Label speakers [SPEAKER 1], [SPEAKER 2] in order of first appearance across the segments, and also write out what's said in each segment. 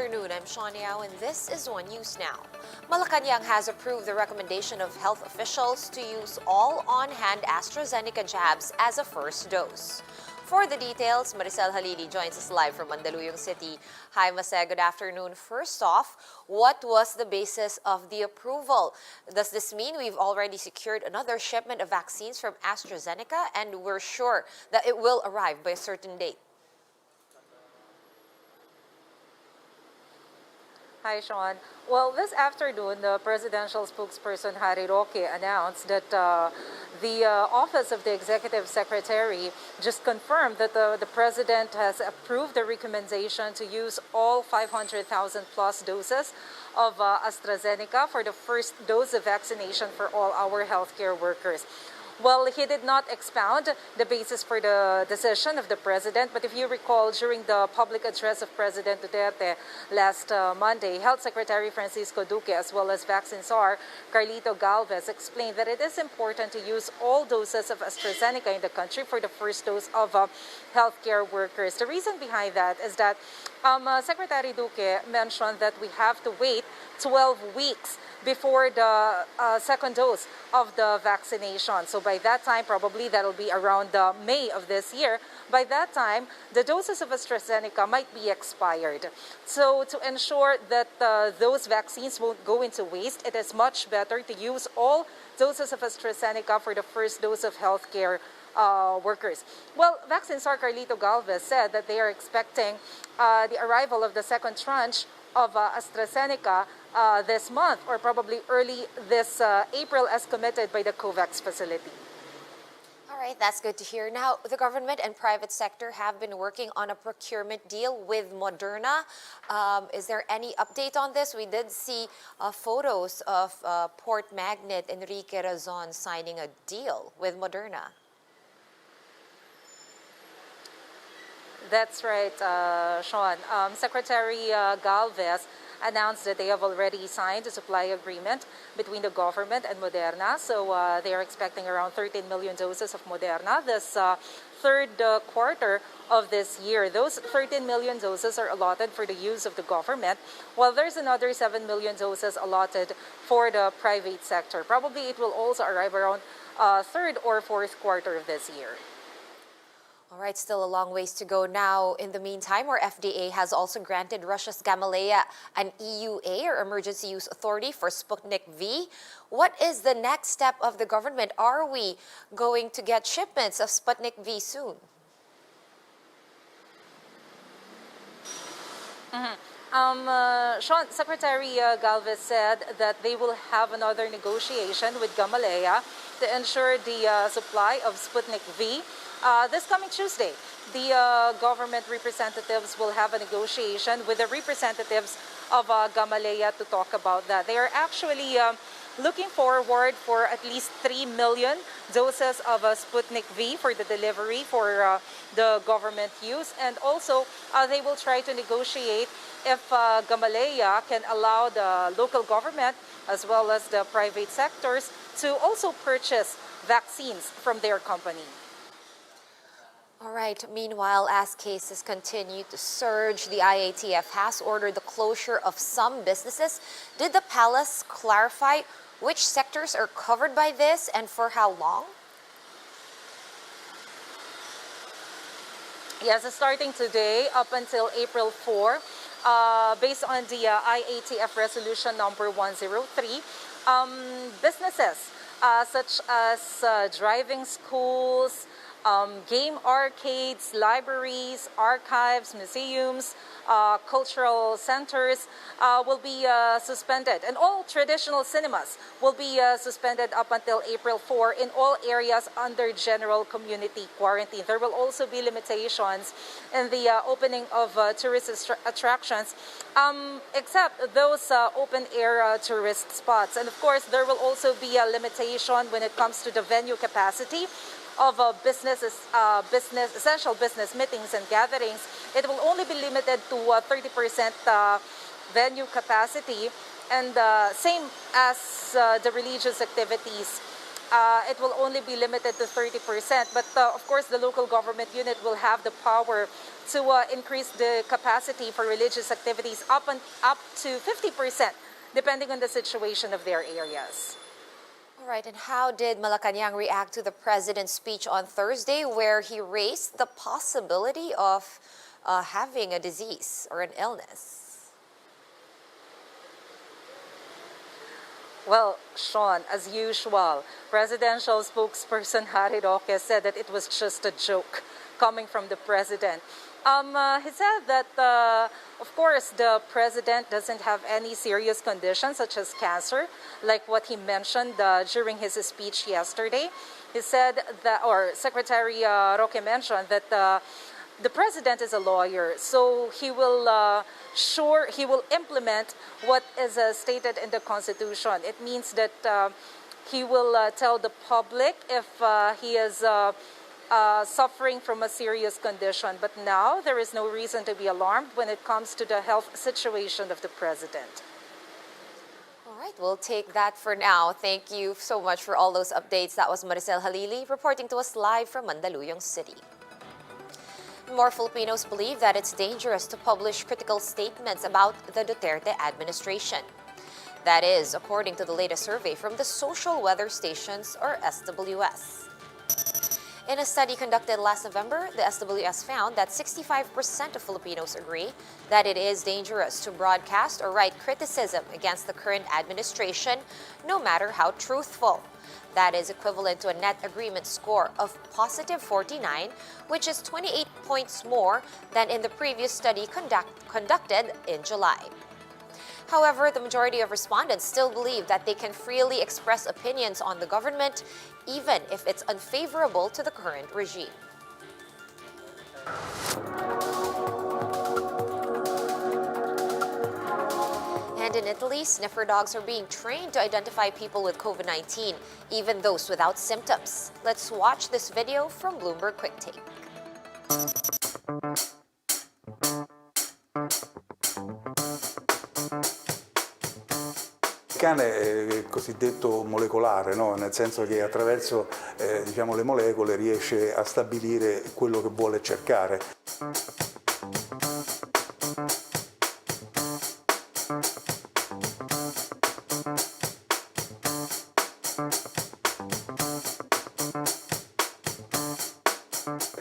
[SPEAKER 1] afternoon. I'm Sean Yao and this is One News Now. Malacanang has approved the recommendation of health officials to use all on-hand AstraZeneca jabs as a first dose. For the details, Maricel Halili joins us live from Mandaluyong City. Hi, Mase. Good afternoon. First off, what was the basis of the approval? Does this mean we've already secured another shipment of vaccines from AstraZeneca and we're sure that it will arrive by a certain date?
[SPEAKER 2] Hi, Sean. Well, this afternoon, the presidential spokesperson Harry Roque announced that the Office of the Executive Secretary just confirmed that the president has approved the recommendation to use all 500,000 plus doses of AstraZeneca for the first dose of vaccination for all our healthcare workers. Well, he did not expound the basis for the decision of the president, but if you recall, during the public address of President Duterte last Monday, Health Secretary Francisco Duque as well as Vaccine Czar Carlito Galvez explained that it is important to use all doses of AstraZeneca in the country for the first dose of healthcare workers. The reason behind that is that Secretary Duque mentioned that we have to wait 12 weeks before the second dose of the vaccination. So by that time, probably that'll be around May of this year. By that time, the doses of AstraZeneca might be expired. So to ensure that those vaccines won't go into waste, it is much better to use all doses of AstraZeneca for the first dose of healthcare workers. Well, Vaccine Czar Carlito Galvez said that they are expecting the arrival of the second tranche of AstraZeneca this month or probably early this April as committed by the COVAX facility.
[SPEAKER 1] All right, that's good to hear. Now, the government and private sector have been working on a procurement deal with Moderna. Is there any update on this? We did see photos of port magnate Enrique Razon signing a deal with Moderna.
[SPEAKER 2] That's right, Sean. Secretary Galvez announced that they have already signed a supply agreement between the government and Moderna. So they are expecting around 13 million doses of Moderna this third quarter of this year. Those 13 million doses are allotted for the use of the government, while there's another 7 million doses allotted for the private sector. Probably it will also arrive around third or fourth quarter of this year.
[SPEAKER 1] All right, still a long ways to go now. In the meantime, our FDA has also granted Russia's Gamaleya an EUA, or Emergency Use Authority, for Sputnik V. What is the next step of the government? Are we going to get shipments of Sputnik V soon?
[SPEAKER 2] Sean, Secretary Galvez said that they will have another negotiation with Gamaleya to ensure the supply of Sputnik V. This coming Tuesday, the government representatives will have a negotiation with the representatives of Gamaleya to talk about that. They are actually looking forward for at least 3 million doses of Sputnik V for the delivery for the government use. And also, they will try to negotiate if Gamaleya can allow the local government as well as the private sectors to also purchase vaccines from their company.
[SPEAKER 1] All right. Meanwhile, as cases continue to surge, the IATF has ordered the closure of some businesses. Did the palace clarify which sectors are covered by this and for how long?
[SPEAKER 2] Yes, starting today up until April 4, based on the IATF resolution number 103, businesses such as driving schools, game arcades, libraries, archives, museums, cultural centers will be suspended. And all traditional cinemas will be suspended up until April 4 in all areas under general community quarantine. There will also be limitations in the opening of tourist attractions, except those open-air tourist spots. And of course, there will also be a limitation when it comes to the venue capacity of essential business meetings and gatherings. It will only be limited to 30% venue capacity, and same as the religious activities it will only be limited to 30%. But of course, the local government unit will have the power to increase the capacity for religious activities up to 50%, depending on the situation of their areas.
[SPEAKER 1] All right, and how did Malacanang react to the president's speech on Thursday, where he raised the possibility of having a disease or an illness?
[SPEAKER 2] Well, Sean, as usual, presidential spokesperson Harry Roque said that it was just a joke coming from the president. He said that, of course, the president doesn't have any serious conditions such as cancer, like what he mentioned during his speech yesterday. He said that, or Secretary Roque mentioned that the president is a lawyer, so he will implement what is stated in the Constitution. It means that he will tell the public if he is suffering from a serious condition. But now there is no reason to be alarmed when it comes to the health situation of the president.
[SPEAKER 1] All right, we'll take that for now. Thank you so much for all those updates. That was Maricel Halili reporting to us live from Mandaluyong City. More Filipinos believe that it's dangerous to publish critical statements about the Duterte administration. That is, according to the latest survey from the Social Weather Stations, or SWS. In a study conducted last November, the SWS found that 65% of Filipinos agree that it is dangerous to broadcast or write criticism against the current administration, no matter how truthful. That is equivalent to a net agreement score of positive 49, which is 28 points more than in the previous study conducted in July. However, the majority of respondents still believe that they can freely express opinions on the government, even if it's unfavorable to the current regime. And in Italy, sniffer dogs are being trained to identify people with COVID-19, even those without symptoms. Let's watch this video from Bloomberg Quick Take.
[SPEAKER 3] Il cane è cosiddetto molecolare, no? Nel senso che attraverso diciamo, le molecole riesce a stabilire quello che vuole cercare.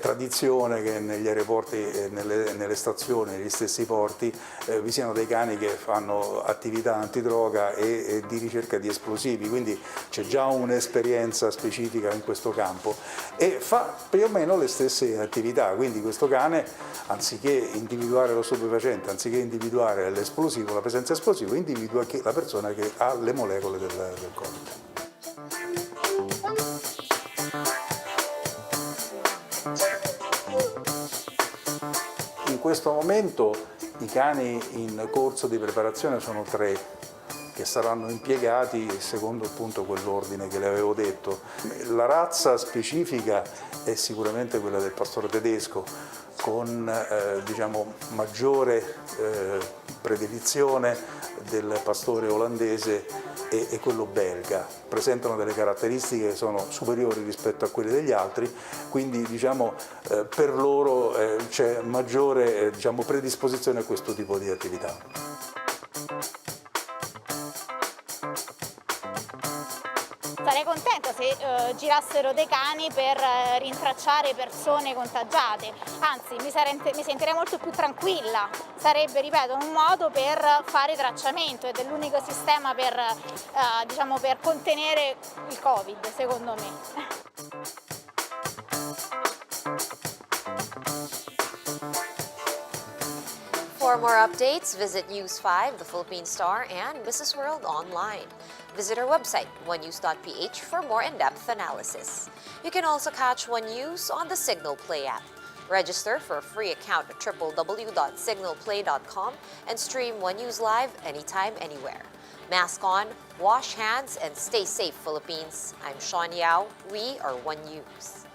[SPEAKER 3] Tradizione che negli aeroporti, nelle stazioni, negli stessi porti vi siano dei cani che fanno attività antidroga e di ricerca di esplosivi, quindi c'è già un'esperienza specifica in questo campo e fa più o meno le stesse attività, quindi questo cane anziché individuare lo stupefacente, anziché individuare l'esplosivo, la presenza esplosiva, individua la persona che ha le molecole del Covid. In questo momento i cani in corso di preparazione sono 3 che saranno impiegati secondo appunto quell'ordine che le avevo detto. La razza specifica è sicuramente quella del pastore tedesco con diciamo, maggiore predilizione del pastore olandese e quello belga. Presentano delle caratteristiche che sono superiori rispetto a quelle degli altri, quindi diciamo, per loro c'è maggiore diciamo, predisposizione a questo tipo di attività.
[SPEAKER 4] Sarei contenta se girassero dei cani per rintracciare persone contagiate, anzi mi sentirei molto più tranquilla, sarebbe, ripeto, un modo per fare tracciamento ed è l'unico sistema per, diciamo, per contenere il Covid, secondo me.
[SPEAKER 1] For more updates, visit News 5, the Philippine Star, and Business World online. Visit our website, onenews.ph, for more in-depth analysis. You can also catch One News on the Signal Play app. Register for a free account at www.signalplay.com and stream One News live anytime, anywhere. Mask on, wash hands, and stay safe, Philippines. I'm Sean Yao. We are One News.